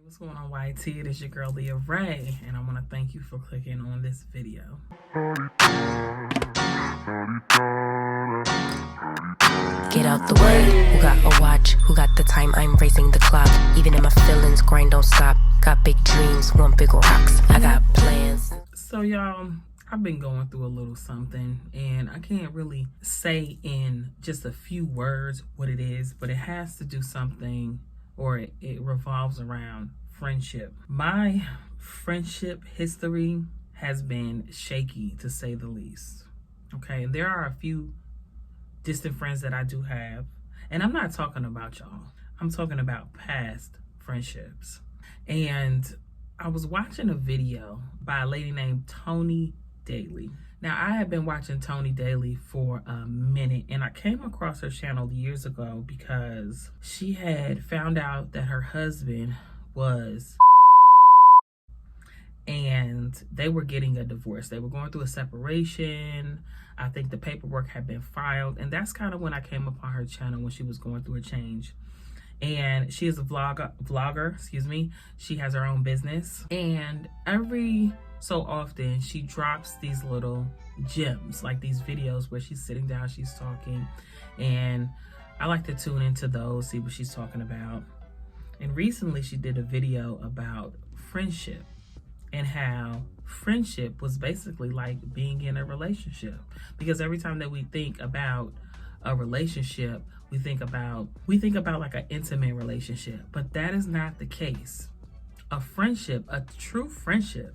What's going on, YT? It is your girl Leah Ray, and I want to thank you for clicking on this video. Get out the way, who got a watch, who got the time, I'm racing the clock. Even in my feelings, grind don't stop. Got big dreams, want big rocks, I got plans. So y'all, I've been going through a little something, and I can't really say in just a few words what it is, but it has to do something, or it revolves around friendship. My friendship history has been shaky, to say the least. Okay, and there are a few distant friends that I do have, and I'm not talking about y'all. I'm talking about past friendships. And I was watching a video by a lady named Tony Daly. Now, I have been watching Tony Daly for a minute, and I came across her channel years ago because she had found out that her husband was, and they were getting a divorce. They were going through a separation. I think the paperwork had been filed, and that's kind of when I came upon her channel, when she was going through a change. And she is a vlogger. She has her own business, and every so often she drops these little gems, like these videos where she's sitting down, she's talking, and I like to tune into those, see what she's talking about. And recently she did a video about friendship and how friendship was basically like being in a relationship, because every time that we think about a relationship, we think about like an intimate relationship, but that is not the case. A friendship, a true friendship,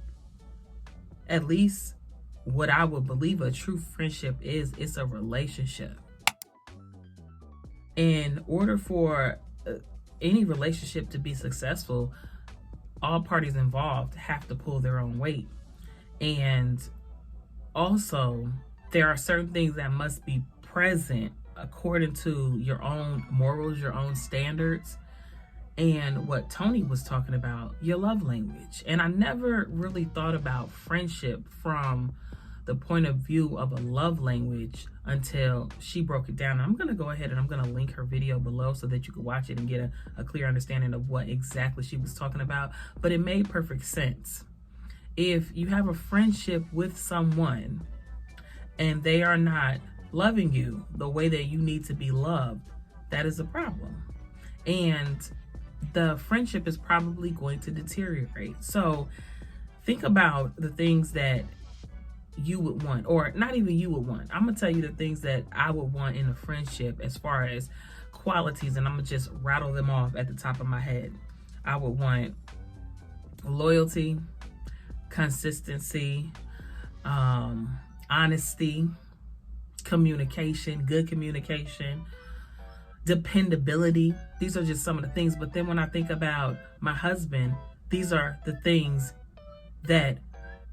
at least what I would believe a true friendship is, it's a relationship. In order for any relationship to be successful, all parties involved have to pull their own weight. And also, there are certain things that must be present according to your own morals, your own standards, and what Tony was talking about, your love language. And I never really thought about friendship from the point of view of a love language until she broke it down. And I'm going to go ahead and I'm going to link her video below so that you can watch it and get a clear understanding of what exactly she was talking about. But it made perfect sense. If you have a friendship with someone and they are not loving you the way that you need to be loved, that is a problem. And the friendship is probably going to deteriorate. So think about the things that you would want, or not even you would want. I'm gonna tell you the things that I would want in a friendship as far as qualities, and I'm gonna just rattle them off at the top of my head. I would want loyalty, consistency, honesty, communication, good communication, dependability. These are just some of the things. But then when I think about my husband, these are the things that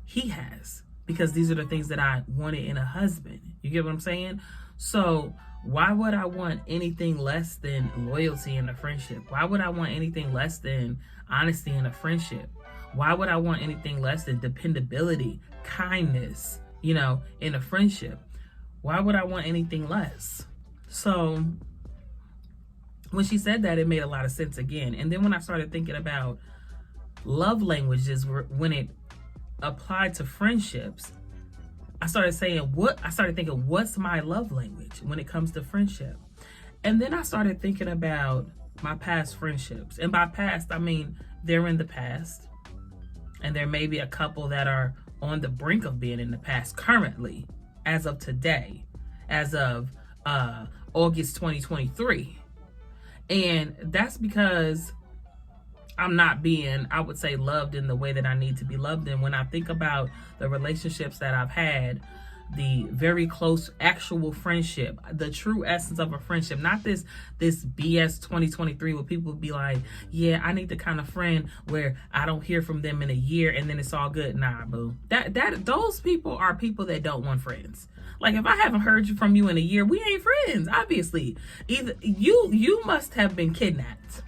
he has, because these are the things that I wanted in a husband. You get what I'm saying? So why would I want anything less than loyalty in a friendship? Why would I want anything less than honesty in a friendship? Why would I want anything less than dependability, kindness, in a friendship? Why would I want anything less? So when she said that, it made a lot of sense again. And then when I started thinking about love languages, when it applied to friendships, I started thinking, what's my love language when it comes to friendship? And then I started thinking about my past friendships. And by past, I mean, they're in the past. And there may be a couple that are on the brink of being in the past currently, as of today, as of August 2023. And that's because I'm not being, I would say, loved in the way that I need to be loved. And when I think about the relationships that I've had, the very close actual friendship, the true essence of a friendship, not this BS 2023 where people be like, yeah, I need the kind of friend where I don't hear from them in a year and then it's all good. Nah, boo. Those people are people that don't want friends. Like, if I haven't heard from you in a year, we ain't friends, obviously. Either you must have been kidnapped.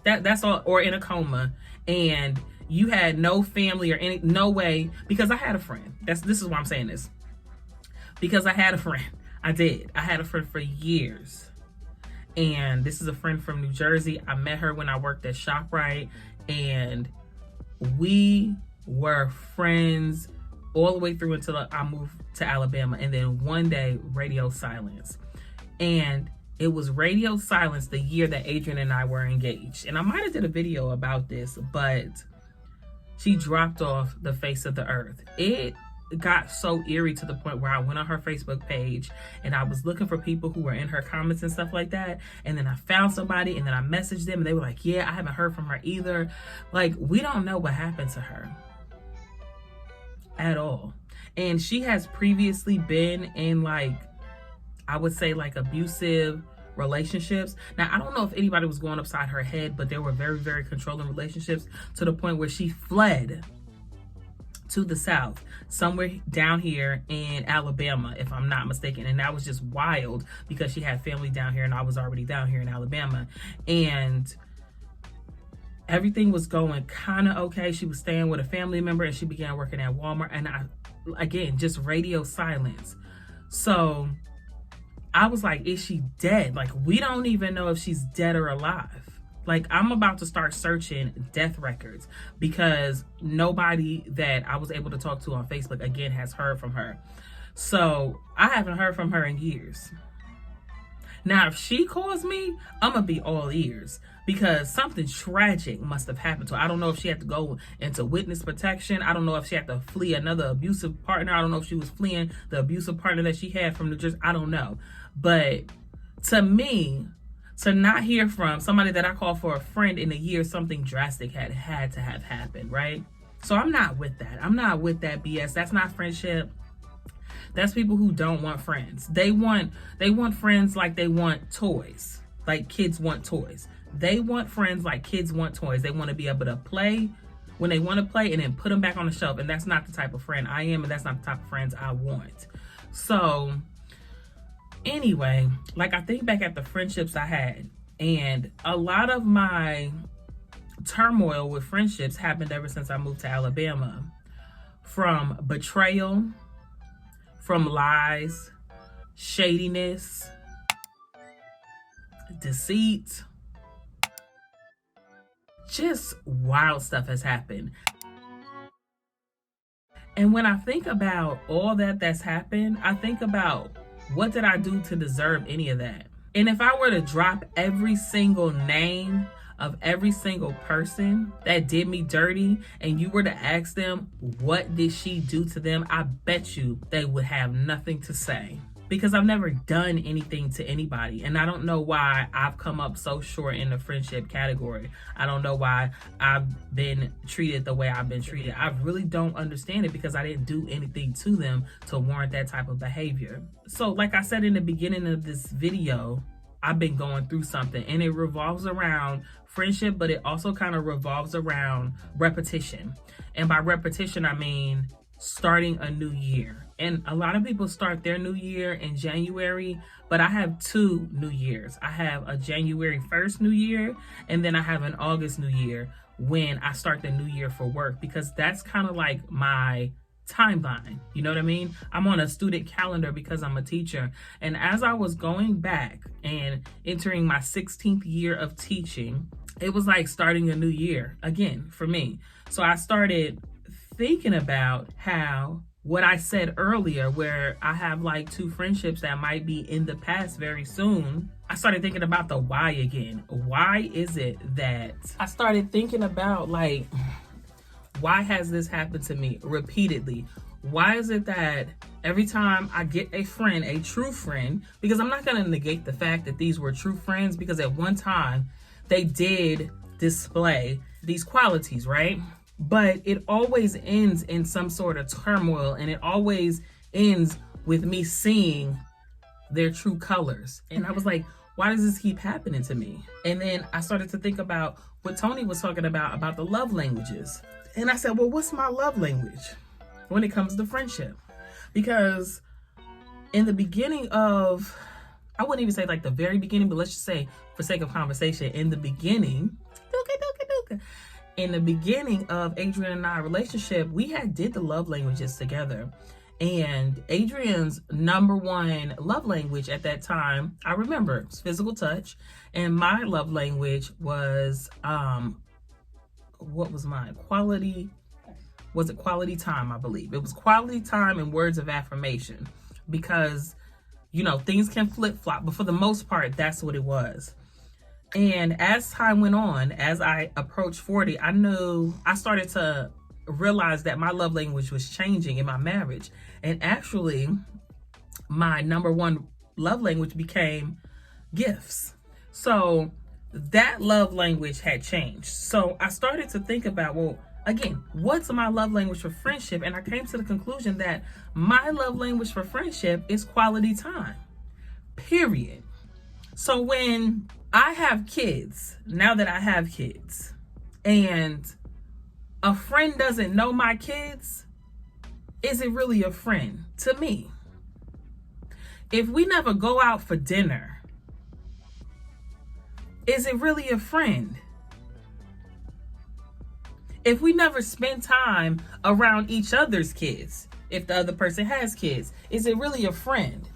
That's all, or in a coma, and you had no family or no way. Because I had a friend. This is why I'm saying this. Because I had a friend. I had a friend for years. And this is a friend from New Jersey. I met her when I worked at ShopRite. and we were friends all the way through until I moved to Alabama. And then one day, radio silence. And it was radio silence the year that Adrian and I were engaged. And I might have did a video about this, but she dropped off the face of the earth. It got so eerie to the point where I went on her Facebook page and I was looking for people who were in her comments and stuff like that. And then I found somebody and then I messaged them and they were like, yeah, I haven't heard from her either. Like, we don't know what happened to her at all. And she has previously been in, like, I would say, like, abusive relationships. Now, I don't know if anybody was going upside her head, but there were very, very controlling relationships to the point where she fled to the South, somewhere down here in Alabama, if I'm not mistaken. And that was just wild because she had family down here and I was already down here in Alabama. And everything was going kind of okay. She was staying with a family member and she began working at Walmart. And again, just radio silence. So I was like, is she dead? Like, we don't even know if she's dead or alive. Like, I'm about to start searching death records because nobody that I was able to talk to on Facebook, again, has heard from her. So I haven't heard from her in years. Now, if she calls me, I'm going to be all ears because something tragic must have happened to her. I don't know if she had to go into witness protection. I don't know if she had to flee another abusive partner. I don't know if she was fleeing the abusive partner that she had from New Jersey. I don't know. But to me, to not hear from somebody that I call for a friend in a year, something drastic had to have happened, right? So I'm not with that. I'm not with that BS. That's not friendship. That's people who don't want friends. They want friends like they want toys, like kids want toys. They want friends like kids want toys. They want to be able to play when they want to play and then put them back on the shelf. And that's not the type of friend I am, and that's not the type of friends I want. So anyway, like, I think back at the friendships I had, and a lot of my turmoil with friendships happened ever since I moved to Alabama. From betrayal, from lies, shadiness, deceit, just wild stuff has happened. And when I think about all that's happened, I think about, what did I do to deserve any of that? And if I were to drop every single name of every single person that did me dirty, and you were to ask them, what did she do to them? I bet you they would have nothing to say. Because I've never done anything to anybody. And I don't know why I've come up so short in the friendship category. I don't know why I've been treated the way I've been treated. I really don't understand it because I didn't do anything to them to warrant that type of behavior. So like I said in the beginning of this video, I've been going through something, and it revolves around friendship, but it also kind of revolves around repetition. And by repetition, I mean starting a new year. And a lot of people start their new year in January, but I have 2 new years. I have a January 1st new year, and then I have an August new year when I start the new year for work, because that's kind of like my timeline. You know what I mean? I'm on a student calendar because I'm a teacher. And as I was going back and entering my 16th year of teaching, it was like starting a new year again for me. So I started thinking about how what I said earlier, where I have like 2 friendships that might be in the past very soon. I started thinking about the why again. Why is it that I started thinking about, like, why has this happened to me repeatedly? Why is it that every time I get a friend, a true friend, because I'm not going to negate the fact that these were true friends, because at one time they did display these qualities, right? But it always ends in some sort of turmoil, and it always ends with me seeing their true colors. And I was like, why does this keep happening to me? And then I started to think about what Tony was talking about the love languages. And I said, well, what's my love language when it comes to friendship? Because in the beginning of, I wouldn't even say like the very beginning, but let's just say for sake of conversation, in the beginning of Adrian and I relationship, we did the love languages together. And Adrian's number 1 love language at that time, I remember, was physical touch. And my love language was what was mine? Was it quality time? I believe it was quality time and words of affirmation, because you know, things can flip-flop, but for the most part, that's what it was. And as time went on, as I approached 40, I started to realize that my love language was changing in my marriage. And actually, my number one love language became gifts. So that love language had changed. So I started to think about, well, again, what's my love language for friendship? And I came to the conclusion that my love language for friendship is quality time, period. So when I have kids, now that I have kids, and a friend doesn't know my kids, is it really a friend to me? If we never go out for dinner, is it really a friend? If we never spend time around each other's kids, if the other person has kids, is it really a friend?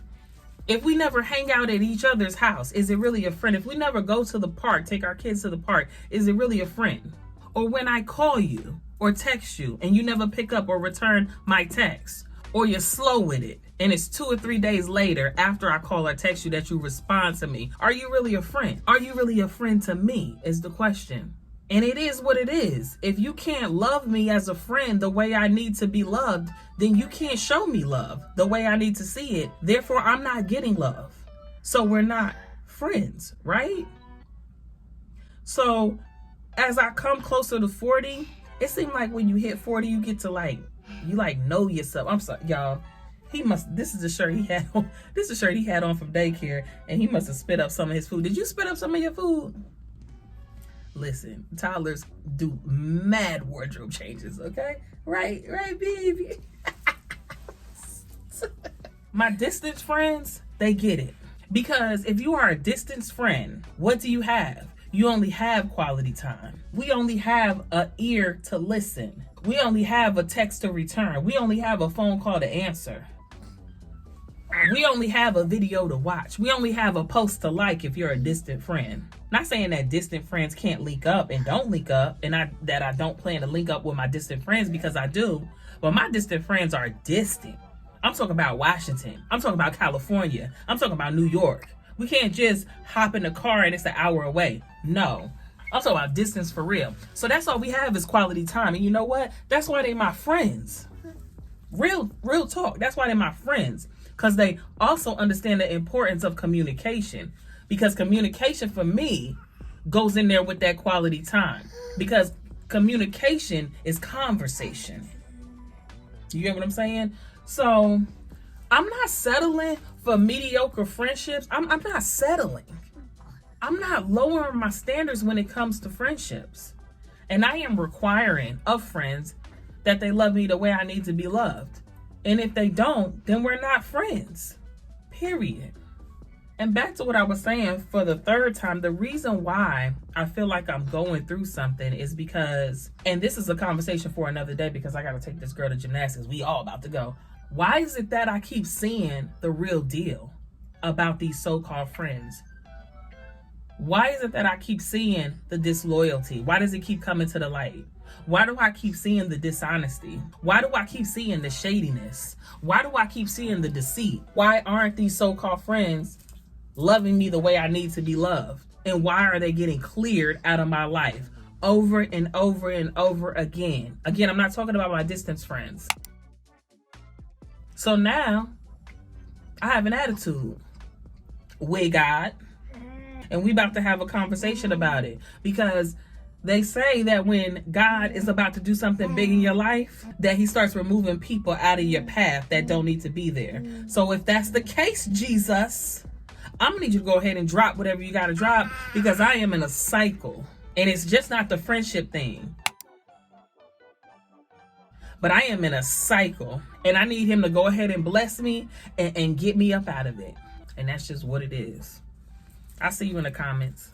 If we never hang out at each other's house, is it really a friend? If we never go to the park, take our kids to the park, is it really a friend? Or when I call you or text you and you never pick up or return my text, or you're slow with it and it's 2 or 3 days later after I call or text you that you respond to me, are you really a friend? Are you really a friend to me is the question. And it is what it is. If you can't love me as a friend the way I need to be loved, then you can't show me love the way I need to see it. Therefore, I'm not getting love. So we're not friends, right? So as I come closer to 40, it seems like when you hit 40, you get to you know yourself. I'm sorry, y'all. This is the shirt he had on. This is the shirt he had on from daycare, and he must have spit up some of his food. Did you spit up some of your food? Listen, toddlers do mad wardrobe changes, okay? Right, baby. My distance friends, they get it. Because if you are a distance friend, what do you have? You only have quality time. We only have an ear to listen. We only have a text to return. We only have a phone call to answer. We only have a video to watch. We only have a post to like if you're a distant friend. Not saying that distant friends can't link up and don't link up, and that I don't plan to link up with my distant friends, because I do. But my distant friends are distant. I'm talking about Washington. I'm talking about California. I'm talking about New York. We can't just hop in the car and it's an hour away. No. I'm talking about distance for real. So that's all we have is quality time. And you know what? That's why they my friends. Real talk. That's why they're my friends. Because they also understand the importance of communication. Because communication for me goes in there with that quality time. Because communication is conversation. You get what I'm saying? So I'm not settling for mediocre friendships. I'm not settling. I'm not lowering my standards when it comes to friendships. And I am requiring of friends that they love me the way I need to be loved. And if they don't, then we're not friends. Period. And back to what I was saying for the third time, the reason why I feel like I'm going through something is because, and this is a conversation for another day because I got to take this girl to gymnastics. We all about to go. Why is it that I keep seeing the real deal about these so-called friends? Why is it that I keep seeing the disloyalty? Why does it keep coming to the light? Why do I keep seeing the dishonesty? Why do I keep seeing the shadiness? Why do I keep seeing the deceit? Why aren't these so-called friends loving me the way I need to be loved? And why are they getting cleared out of my life over and over and over again? Again, I'm not talking about my distance friends. So now I have an attitude with God, and we about to have a conversation about it, because they say that when God is about to do something big in your life, that he starts removing people out of your path that don't need to be there. So if that's the case, Jesus, I'm gonna need you to go ahead and drop whatever you gotta drop, because I am in a cycle, and it's just not the friendship thing. But I am in a cycle, and I need him to go ahead and bless me and get me up out of it. And that's just what it is. I'll see you in the comments.